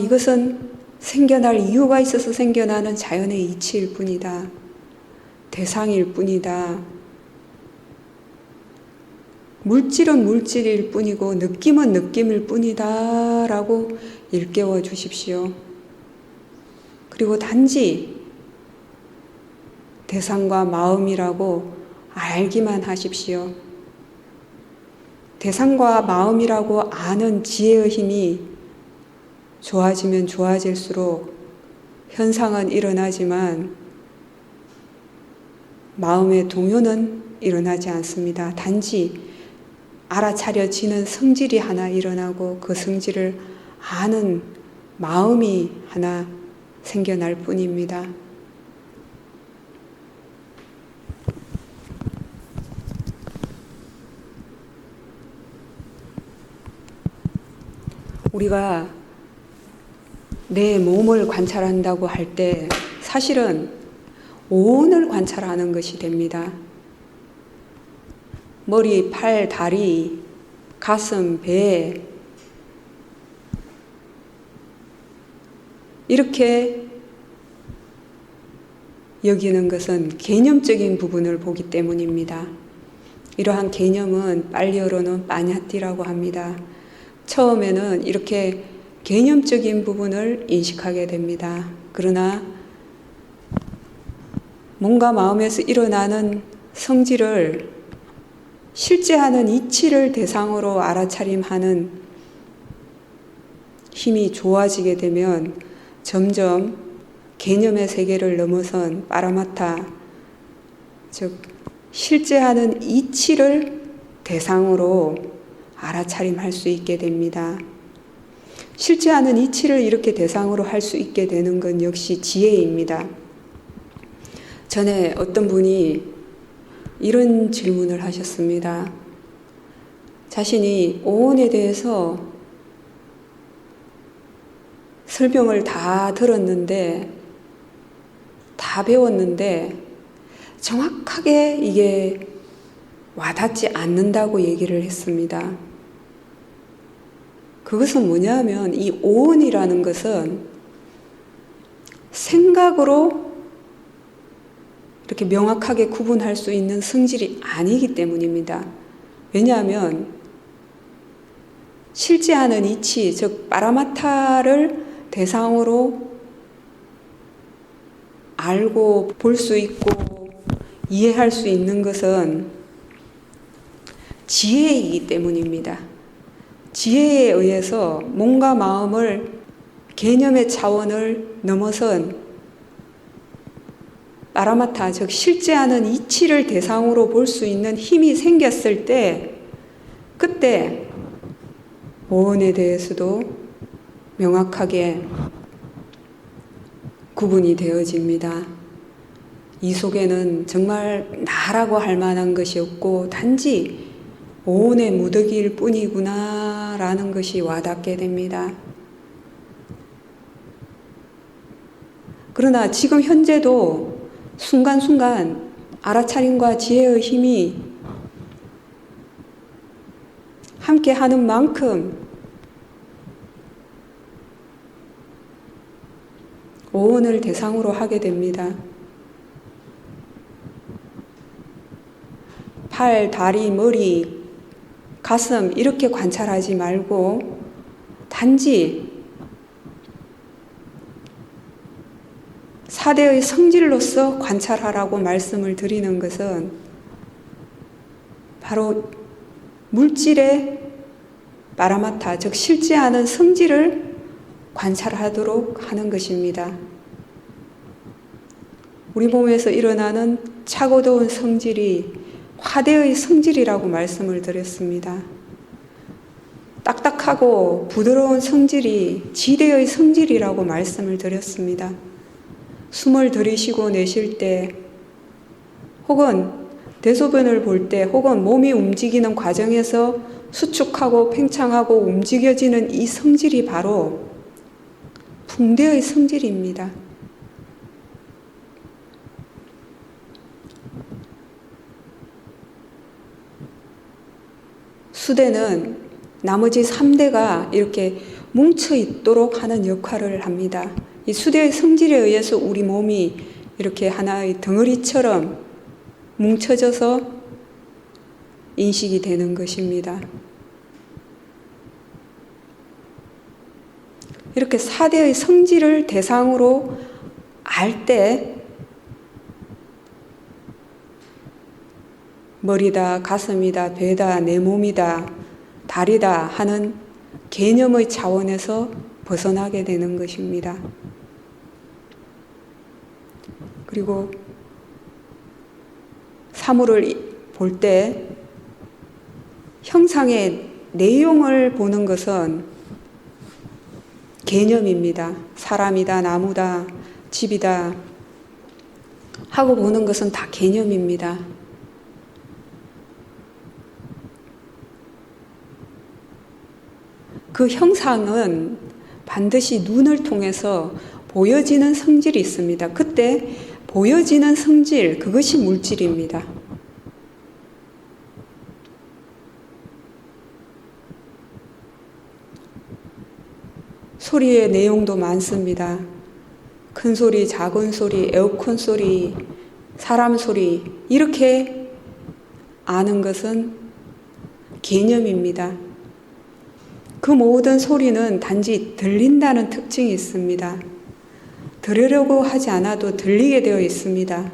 이것은 생겨날 이유가 있어서 생겨나는 자연의 이치일 뿐이다. 대상일 뿐이다. 물질은 물질일 뿐이고 느낌은 느낌일 뿐이다 라고 일깨워 주십시오. 그리고 단지 대상과 마음이라고 알기만 하십시오. 대상과 마음이라고 아는 지혜의 힘이 좋아지면 좋아질수록 현상은 일어나지만 마음의 동요는 일어나지 않습니다. 단지 알아차려지는 성질이 하나 일어나고 그 성질을 아는 마음이 하나 생겨날 뿐입니다. 우리가 내 몸을 관찰한다고 할 때 사실은 오온을 관찰하는 것이 됩니다. 머리, 팔, 다리, 가슴, 배 이렇게 여기는 것은 개념적인 부분을 보기 때문입니다. 이러한 개념은 빨리어로는 빠냐띠라고 합니다. 처음에는 이렇게 개념적인 부분을 인식하게 됩니다. 그러나 뭔가 마음에서 일어나는 성질을 실제 하는 이치를 대상으로 알아차림하는 힘이 좋아지게 되면 점점 개념의 세계를 넘어선 파라마타, 즉 실제 하는 이치를 대상으로 알아차림할 수 있게 됩니다. 실제 하는 이치를 이렇게 대상으로 할 수 있게 되는 건 역시 지혜입니다. 전에 어떤 분이 이런 질문을 하셨습니다. 자신이 오온에 대해서 설명을 다 들었는데, 다 배웠는데 정확하게 이게 와닿지 않는다고 얘기를 했습니다. 그것은 뭐냐면 이 오온이라는 것은 생각으로 이렇게 명확하게 구분할 수 있는 성질이 아니기 때문입니다. 왜냐하면 실제 하는 이치, 즉 파라마타를 대상으로 알고 볼 수 있고 이해할 수 있는 것은 지혜이기 때문입니다. 지혜에 의해서 몸과 마음을 개념의 차원을 넘어선 파라마타, 즉 실제하는 이치를 대상으로 볼 수 있는 힘이 생겼을 때 그때 오온에 대해서도 명확하게 구분이 되어집니다. 이 속에는 정말 나라고 할 만한 것이 없고 단지 오온의 무더기일 뿐이구나 라는 것이 와닿게 됩니다. 그러나 지금 현재도 순간순간 알아차림과 지혜의 힘이 함께 하는 만큼 오온을 대상으로 하게 됩니다. 팔, 다리, 머리, 가슴 이렇게 관찰하지 말고 단지 사대의 성질로서 관찰하라고 말씀을 드리는 것은 바로 물질의 파라마타, 즉 실제하는 성질을 관찰하도록 하는 것입니다. 우리 몸에서 일어나는 차고 더운 성질이 화대의 성질이라고 말씀을 드렸습니다. 딱딱하고 부드러운 성질이 지대의 성질이라고 말씀을 드렸습니다. 숨을 들이쉬고 내쉴 때 혹은 대소변을 볼 때 혹은 몸이 움직이는 과정에서 수축하고 팽창하고 움직여지는 이 성질이 바로 붕대의 성질입니다. 수대는 나머지 3대가 이렇게 뭉쳐 있도록 하는 역할을 합니다. 이 수대의 성질에 의해서 우리 몸이 이렇게 하나의 덩어리처럼 뭉쳐져서 인식이 되는 것입니다. 이렇게 4대의 성질을 대상으로 알 때 머리다, 가슴이다, 배다, 내 몸이다, 다리다 하는 개념의 차원에서 벗어나게 되는 것입니다. 그리고 사물을 볼 때 형상의 내용을 보는 것은 개념입니다. 사람이다, 나무다, 집이다 하고 보는 것은 다 개념입니다. 그 형상은 반드시 눈을 통해서 보여지는 성질이 있습니다. 그때 보여지는 성질, 그것이 물질입니다. 소리의 내용도 많습니다. 큰 소리, 작은 소리, 에어컨 소리, 사람 소리 이렇게 아는 것은 개념입니다. 그 모든 소리는 단지 들린다는 특징이 있습니다. 들으려고 하지 않아도 들리게 되어 있습니다.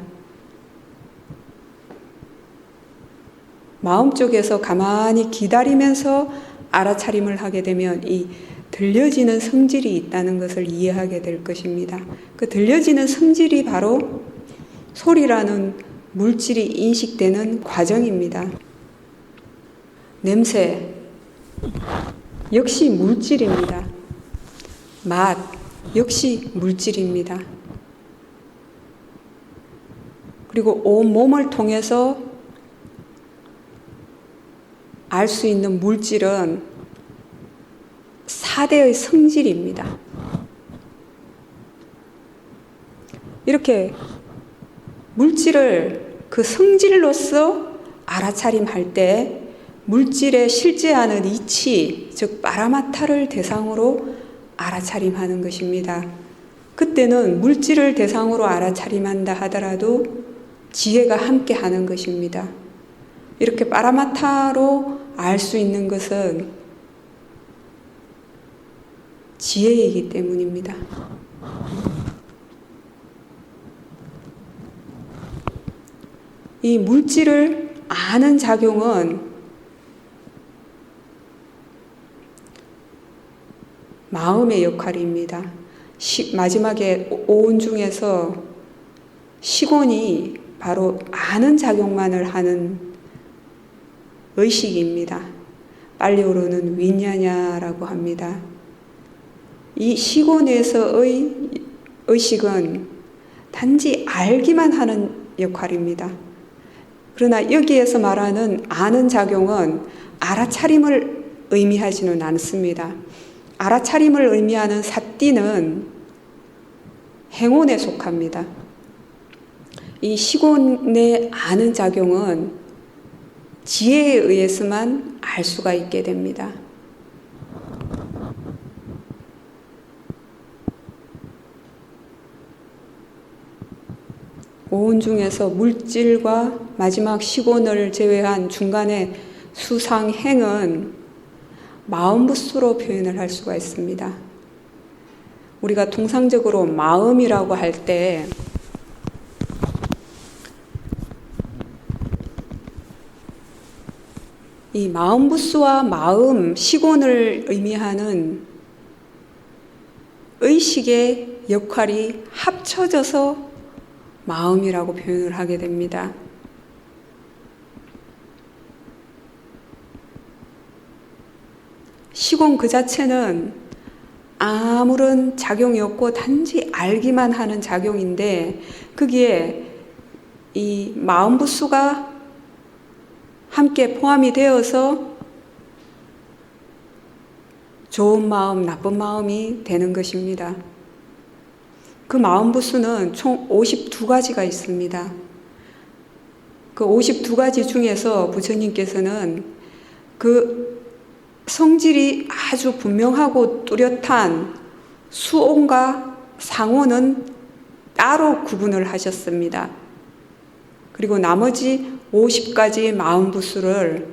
마음속에서 가만히 기다리면서 알아차림을 하게 되면 이 들려지는 성질이 있다는 것을 이해하게 될 것입니다. 그 들려지는 성질이 바로 소리라는 물질이 인식되는 과정입니다. 냄새 역시 물질입니다. 맛 역시 물질입니다. 그리고 온 몸을 통해서 알 수 있는 물질은 4대의 성질입니다. 이렇게 물질을 그 성질로서 알아차림할 때 물질의 실제하는 이치, 즉 파라마타를 대상으로 알아차림하는 것입니다. 그때는 물질을 대상으로 알아차림한다 하더라도 지혜가 함께 하는 것입니다. 이렇게 파라마타로 알 수 있는 것은 지혜이기 때문입니다. 이 물질을 아는 작용은 마음의 역할입니다. 마지막에 오온 중에서 식온이 바로 아는 작용만을 하는 의식입니다. 빨리어로는 윈야냐라고 합니다. 이 식온에서의 의식은 단지 알기만 하는 역할입니다. 그러나 여기에서 말하는 아는 작용은 알아차림을 의미하지는 않습니다. 알아차림을 의미하는 사띠는 행온에 속합니다. 이 식온의 아는 작용은 지혜에 의해서만 알 수가 있게 됩니다. 오온 중에서 물질과 마지막 식온을 제외한 중간에 수상행은 마음부수로 표현을 할 수가 있습니다. 우리가 통상적으로 마음이라고 할 때 이 마음부수와 마음, 식온을 의미하는 의식의 역할이 합쳐져서 마음이라고 표현을 하게 됩니다. 식온 그 자체는 아무런 작용이 없고 단지 알기만 하는 작용인데 거기에 이 마음부수가 함께 포함이 되어서 좋은 마음, 나쁜 마음이 되는 것입니다. 그 마음부수는 총 52가지가 있습니다. 그 52가지 중에서 부처님께서는 그 성질이 아주 분명하고 뚜렷한 수온과 상온은 따로 구분을 하셨습니다. 그리고 나머지 50가지 마음부수를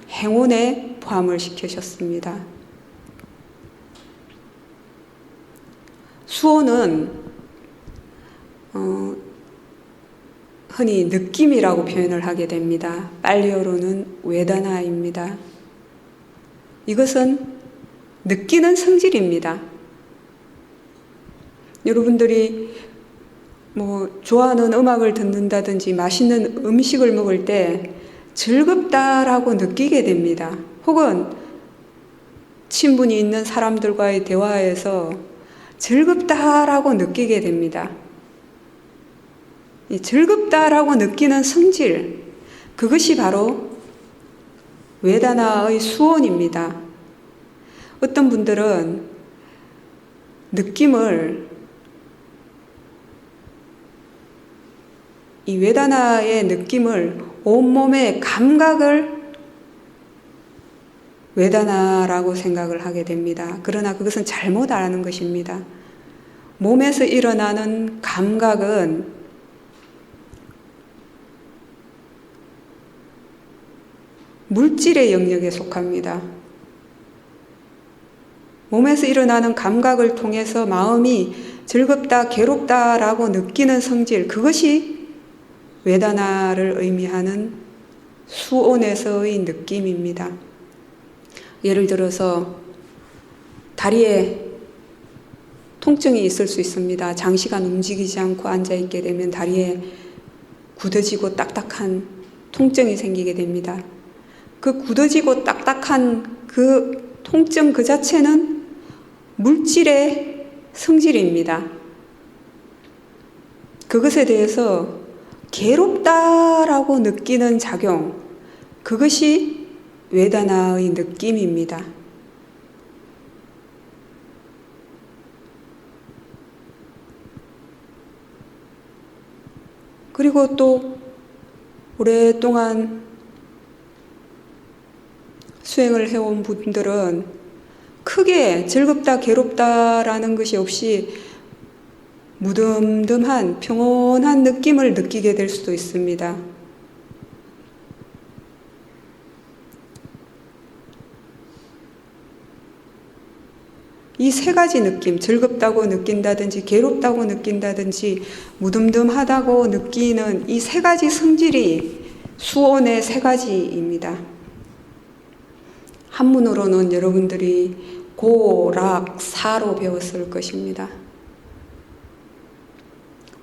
행온에 포함을 시키셨습니다. 수온은 흔히 느낌이라고 표현을 하게 됩니다. 빨리어로는 웨다나입니다. 이것은 느끼는 성질입니다. 여러분들이 좋아하는 음악을 듣는다든지 맛있는 음식을 먹을 때 즐겁다라고 느끼게 됩니다. 혹은 친분이 있는 사람들과의 대화에서 즐겁다라고 느끼게 됩니다. 이 즐겁다라고 느끼는 성질, 그것이 바로 웨다나의 수온입니다. 어떤 분들은 느낌을 이 웨다나의 느낌을 온몸의 감각을 웨다나라고 생각을 하게 됩니다. 그러나 그것은 잘못 아는 것입니다. 몸에서 일어나는 감각은 물질의 영역에 속합니다. 몸에서 일어나는 감각을 통해서 마음이 즐겁다, 괴롭다라고 느끼는 성질, 그것이 웨다나를 의미하는 수온에서의 느낌입니다. 예를 들어서 다리에 통증이 있을 수 있습니다. 장시간 움직이지 않고 앉아있게 되면 다리에 굳어지고 딱딱한 통증이 생기게 됩니다. 그 굳어지고 딱딱한 그 통증 그 자체는 물질의 성질입니다. 그것에 대해서 괴롭다라고 느끼는 작용, 그것이 웨다나의 느낌입니다. 그리고 또 오랫동안 수행을 해온 분들은 크게 즐겁다, 괴롭다라는 것이 없이 무덤덤한 평온한 느낌을 느끼게 될 수도 있습니다. 이 세 가지 느낌, 즐겁다고 느낀다든지 괴롭다고 느낀다든지 무덤덤하다고 느끼는 이 세 가지 성질이 수온의 세 가지입니다. 한문으로는 여러분들이 고락사로 배웠을 것입니다.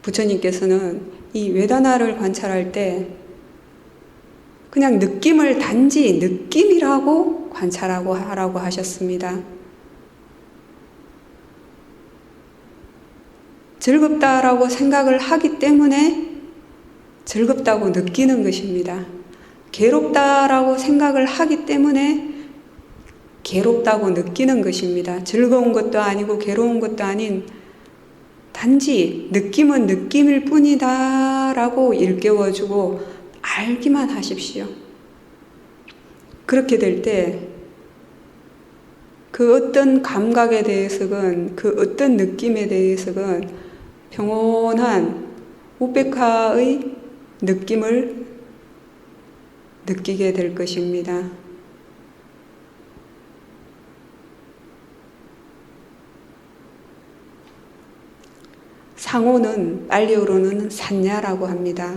부처님께서는 이 외다나를 관찰할 때 그냥 느낌을 단지 느낌이라고 관찰하고 하라고 하셨습니다. 즐겁다라고 생각을 하기 때문에 즐겁다고 느끼는 것입니다. 괴롭다라고 생각을 하기 때문에 괴롭다고 느끼는 것입니다. 즐거운 것도 아니고 괴로운 것도 아닌 단지 느낌은 느낌일 뿐이다 라고 일깨워주고 알기만 하십시오. 그렇게 될 때 그 어떤 감각에 대해서건 그 어떤 느낌에 대해서건 평온한 우백화의 느낌을 느끼게 될 것입니다. 상호는 빨리어로는 산야라고 합니다.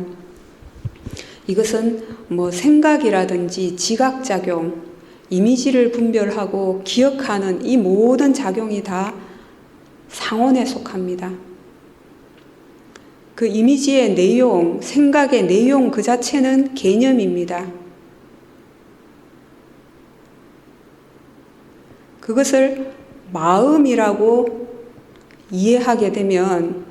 이것은 생각이라든지 지각작용, 이미지를 분별하고 기억하는 이 모든 작용이 다 상온에 속합니다. 그 이미지의 내용, 생각의 내용 그 자체는 개념입니다. 그것을 마음이라고 이해하게 되면,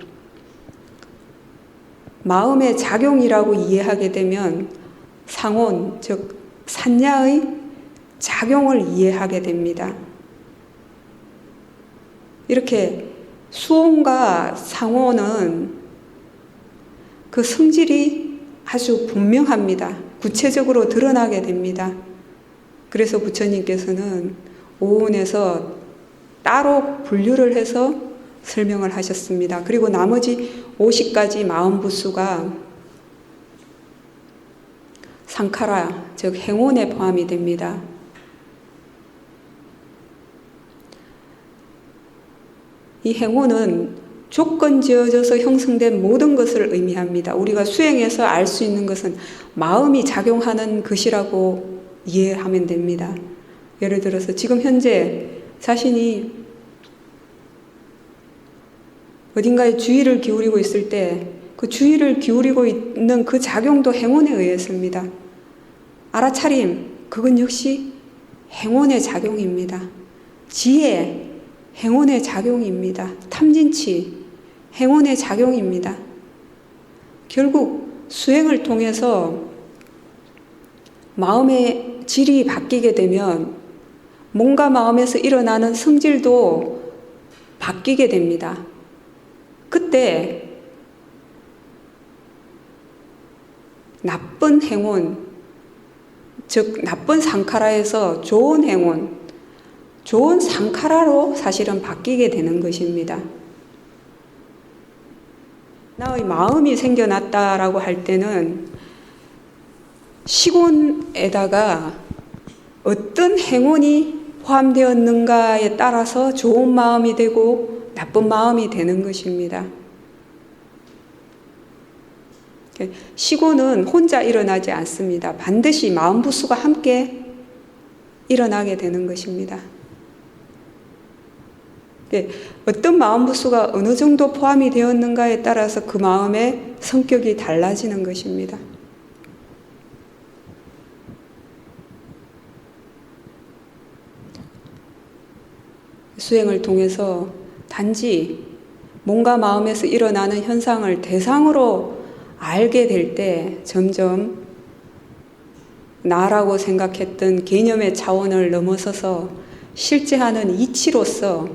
마음의 작용이라고 이해하게 되면 상온, 즉 산야의 작용을 이해하게 됩니다. 이렇게 수온과 상온은 그 성질이 아주 분명합니다. 구체적으로 드러나게 됩니다. 그래서 부처님께서는 오온에서 따로 분류를 해서 설명을 하셨습니다. 그리고 나머지 50가지 마음부수가 상카라, 즉 행온에 포함이 됩니다. 이 행온은 조건 지어져서 형성된 모든 것을 의미합니다. 우리가 수행해서 알 수 있는 것은 마음이 작용하는 것이라고 이해하면 됩니다. 예를 들어서 지금 현재 자신이 어딘가에 주의를 기울이고 있을 때 그 주의를 기울이고 있는 그 작용도 행온에 의했습니다. 알아차림, 그건 역시 행온의 작용입니다. 지혜, 행온의 작용입니다. 탐진치, 행온의 작용입니다. 결국 수행을 통해서 마음의 질이 바뀌게 되면 뭔가 마음에서 일어나는 성질도 바뀌게 됩니다. 그때 나쁜 행온, 즉 나쁜 상카라에서 좋은 행온, 좋은 상카라로 사실은 바뀌게 되는 것입니다. 나의 마음이 생겨났다라고 할 때는 시곤에다가 어떤 행운이 포함되었는가에 따라서 좋은 마음이 되고 나쁜 마음이 되는 것입니다. 시곤은 혼자 일어나지 않습니다. 반드시 마음부수가 함께 일어나게 되는 것입니다. 어떤 마음부수가 어느 정도 포함이 되었는가에 따라서 그 마음의 성격이 달라지는 것입니다. 수행을 통해서 단지 뭔가 마음에서 일어나는 현상을 대상으로 알게 될 때 점점 나라고 생각했던 개념의 차원을 넘어서서 실제하는 이치로서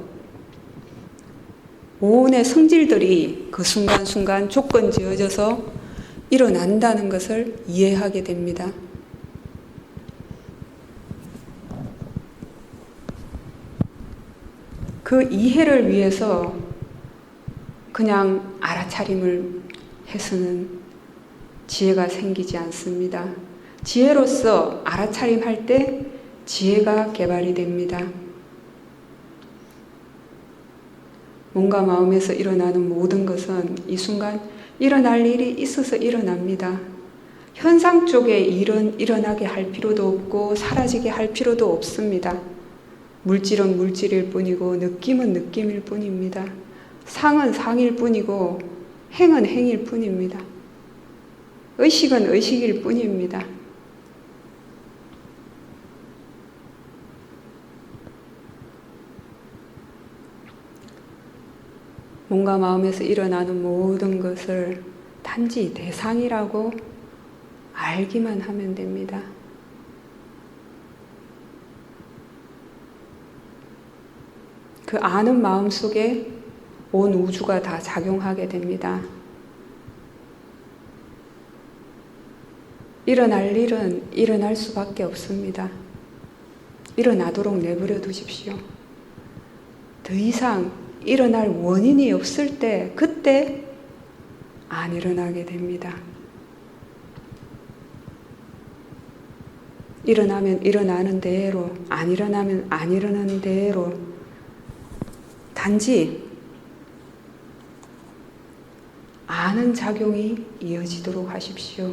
오온의 성질들이 그 순간순간 조건 지어져서 일어난다는 것을 이해하게 됩니다. 그 이해를 위해서 그냥 알아차림을 해서는 지혜가 생기지 않습니다. 지혜로서 알아차림할 때 지혜가 개발이 됩니다. 몸과 마음에서 일어나는 모든 것은 이 순간 일어날 일이 있어서 일어납니다. 현상 쪽에 일은 일어나게 할 필요도 없고 사라지게 할 필요도 없습니다. 물질은 물질일 뿐이고 느낌은 느낌일 뿐입니다. 상은 상일 뿐이고 행은 행일 뿐입니다. 의식은 의식일 뿐입니다. 몸과 마음에서 일어나는 모든 것을 단지 대상이라고 알기만 하면 됩니다. 그 아는 마음 속에 온 우주가 다 작용하게 됩니다. 일어날 일은 일어날 수밖에 없습니다. 일어나도록 내버려 두십시오. 더 이상 일어날 원인이 없을 때 그때 안 일어나게 됩니다. 일어나면 일어나는 대로, 안 일어나면 안 일어나는 대로 단지 아는 작용이 이어지도록 하십시오.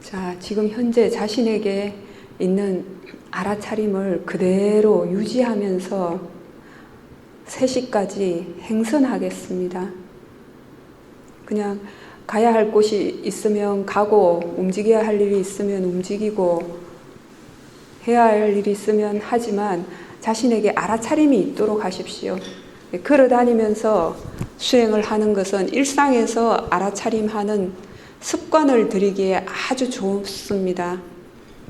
자, 지금 현재 자신에게 있는 알아차림을 그대로 유지하면서 3시까지 행선하겠습니다. 그냥 가야 할 곳이 있으면 가고 움직여야 할 일이 있으면 움직이고 해야 할 일이 있으면 하지만 자신에게 알아차림이 있도록 하십시오. 걸어 다니면서 수행을 하는 것은 일상에서 알아차림하는 습관을 들이기에 아주 좋습니다.